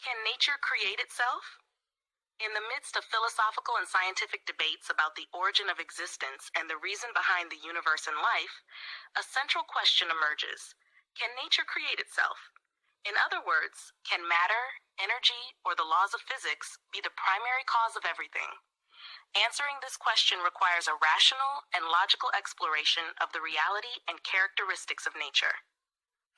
Can nature create itself? In the midst of philosophical and scientific debates about the origin of existence and the reason behind the universe and life, a central question emerges. Can nature create itself? In other words, can matter, energy, or the laws of physics be the primary cause of everything? Answering this question requires a rational and logical exploration of the reality and characteristics of nature.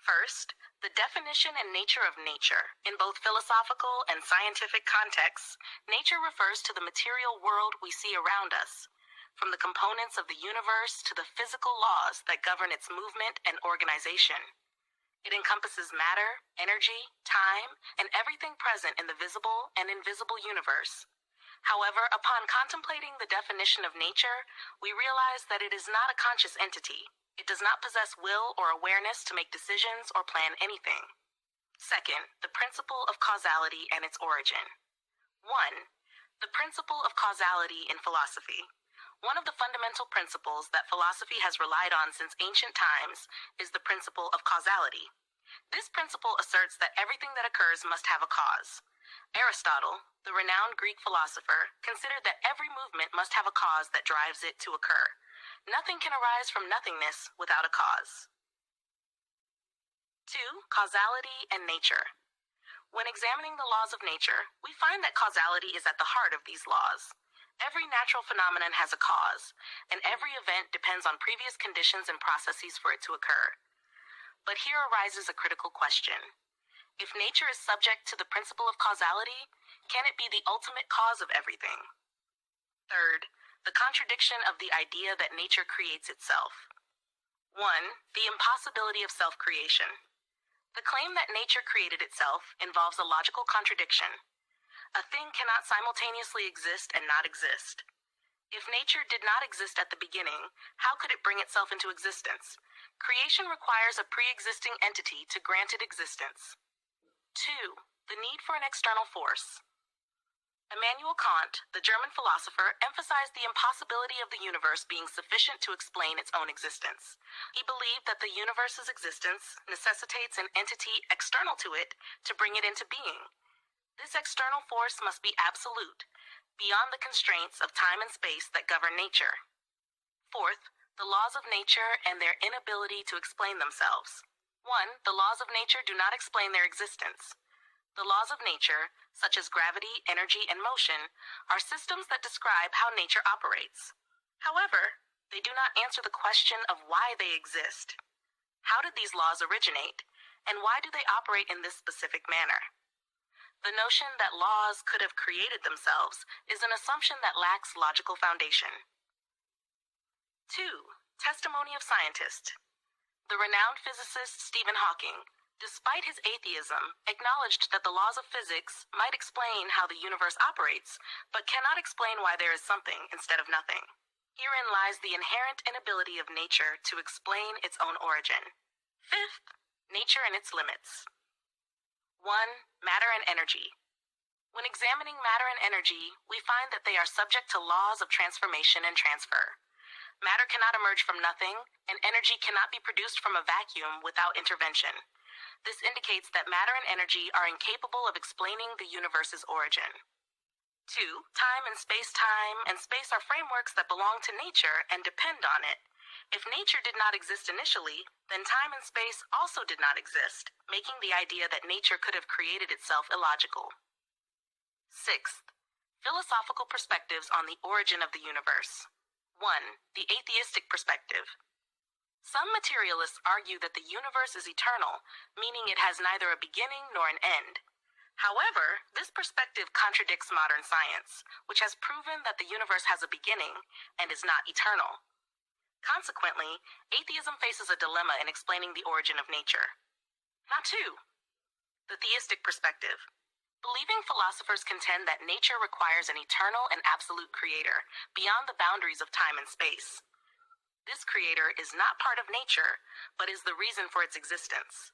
First, the definition and nature of nature. In both philosophical and scientific contexts, nature refers to the material world we see around us, from the components of the universe to the physical laws that govern its movement and organization. It encompasses matter, energy, time, and everything present in the visible and invisible universe. However, upon contemplating the definition of nature, we realize that it is not a conscious entity. It does not possess will or awareness to make decisions or plan anything. Second, the principle of causality and its origin. 1. The principle of causality in philosophy. One of the fundamental principles that philosophy has relied on since ancient times is the principle of causality. This principle asserts that everything that occurs must have a cause. Aristotle, the renowned Greek philosopher, considered that every movement must have a cause that drives it to occur. Nothing can arise from nothingness without a cause. 2. Causality and nature. When examining the laws of nature, we find that causality is at the heart of these laws. Every natural phenomenon has a cause, and every event depends on previous conditions and processes for it to occur. But here arises a critical question. If nature is subject to the principle of causality, can it be the ultimate cause of everything? Third, the contradiction of the idea that nature creates itself. 1. The impossibility of self-creation. The claim that nature created itself involves a logical contradiction. A thing cannot simultaneously exist and not exist. If nature did not exist at the beginning, how could it bring itself into existence? Creation requires a pre-existing entity to grant it existence. 2. The need for an external force. Immanuel Kant, the German philosopher, emphasized the impossibility of the universe being sufficient to explain its own existence. He believed that the universe's existence necessitates an entity external to it to bring it into being. This external force must be absolute, beyond the constraints of time and space that govern nature. Fourth, the laws of nature and their inability to explain themselves. 1. The laws of nature do not explain their existence. The laws of nature, such as gravity, energy, and motion, are systems that describe how nature operates. However, they do not answer the question of why they exist. How did these laws originate, and why do they operate in this specific manner? The notion that laws could have created themselves is an assumption that lacks logical foundation. 2. Testimony of scientists. The renowned physicist Stephen Hawking, despite his atheism, acknowledged that the laws of physics might explain how the universe operates, but cannot explain why there is something instead of nothing. Herein lies the inherent inability of nature to explain its own origin. Fifth, nature and its limits. 1. Matter and energy. When examining matter and energy, we find that they are subject to laws of transformation and transfer. Matter cannot emerge from nothing, and energy cannot be produced from a vacuum without intervention. This indicates that matter and energy are incapable of explaining the universe's origin. 2. Time and space are frameworks that belong to nature and depend on it. If nature did not exist initially, then time and space also did not exist, making the idea that nature could have created itself illogical. 6th, philosophical perspectives on the origin of the universe. 1. The atheistic perspective. Some materialists argue that the universe is eternal, meaning it has neither a beginning nor an end. However, this perspective contradicts modern science, which has proven that the universe has a beginning and is not eternal. Consequently, atheism faces a dilemma in explaining the origin of nature. 2. The theistic perspective. Believing philosophers contend that nature requires an eternal and absolute creator, beyond the boundaries of time and space. This creator is not part of nature, but is the reason for its existence.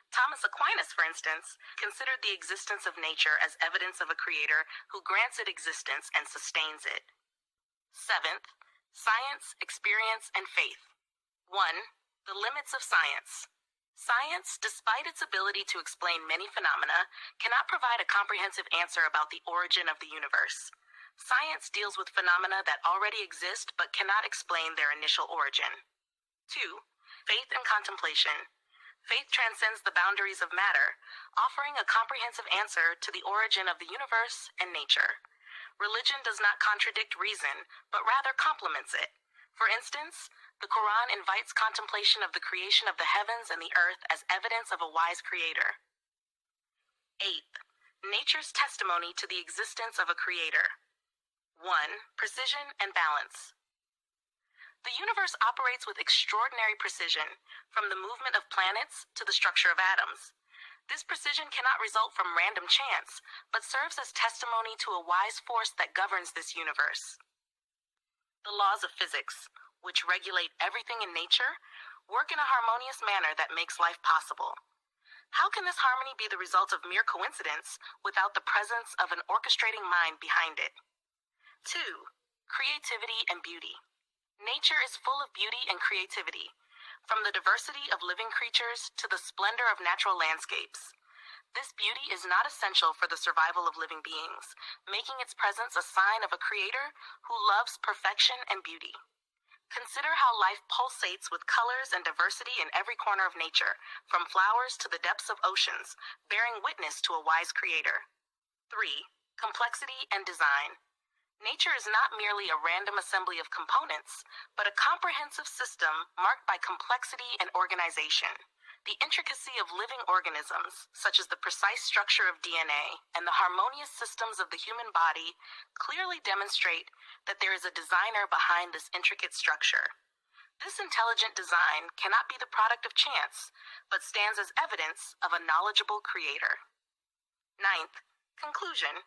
Thomas Aquinas, for instance, considered the existence of nature as evidence of a creator who grants it existence and sustains it. 7th, science, experience, and faith. 1. The limits of science. Science, despite its ability to explain many phenomena, cannot provide a comprehensive answer about the origin of the universe. Science deals with phenomena that already exist but cannot explain their initial origin. 2. Faith and contemplation. Faith transcends the boundaries of matter, offering a comprehensive answer to the origin of the universe and nature. Religion does not contradict reason, but rather complements it. For instance, the Quran invites contemplation of the creation of the heavens and the earth as evidence of a wise creator. 8. Nature's testimony to the existence of a creator. 1. Precision and balance. The universe operates with extraordinary precision, from the movement of planets to the structure of atoms. This precision cannot result from random chance, but serves as testimony to a wise force that governs this universe. The laws of physics, which regulate everything in nature, work in a harmonious manner that makes life possible. How can this harmony be the result of mere coincidence without the presence of an orchestrating mind behind it? 2. Creativity and beauty. Nature is full of beauty and creativity, from the diversity of living creatures to the splendor of natural landscapes. This beauty is not essential for the survival of living beings, making its presence a sign of a creator who loves perfection and beauty. Consider how life pulsates with colors and diversity in every corner of nature, from flowers to the depths of oceans, bearing witness to a wise creator. 3. Complexity and design. Nature is not merely a random assembly of components, but a comprehensive system marked by complexity and organization. The intricacy of living organisms, such as the precise structure of DNA and the harmonious systems of the human body, clearly demonstrate that there is a designer behind this intricate structure. This intelligent design cannot be the product of chance, but stands as evidence of a knowledgeable creator. 9th, conclusion.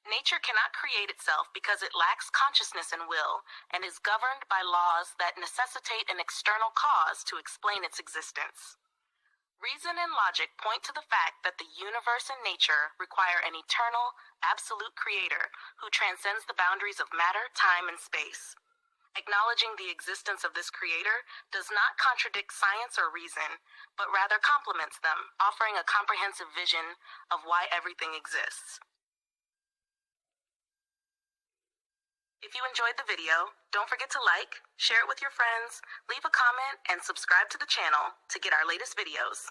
Nature cannot create itself because it lacks consciousness and will, and is governed by laws that necessitate an external cause to explain its existence. Reason and logic point to the fact that the universe and nature require an eternal, absolute creator who transcends the boundaries of matter, time, and space. Acknowledging the existence of this creator does not contradict science or reason, but rather complements them, offering a comprehensive vision of why everything exists. If you enjoyed the video, don't forget to like, share it with your friends, leave a comment, and subscribe to the channel to get our latest videos.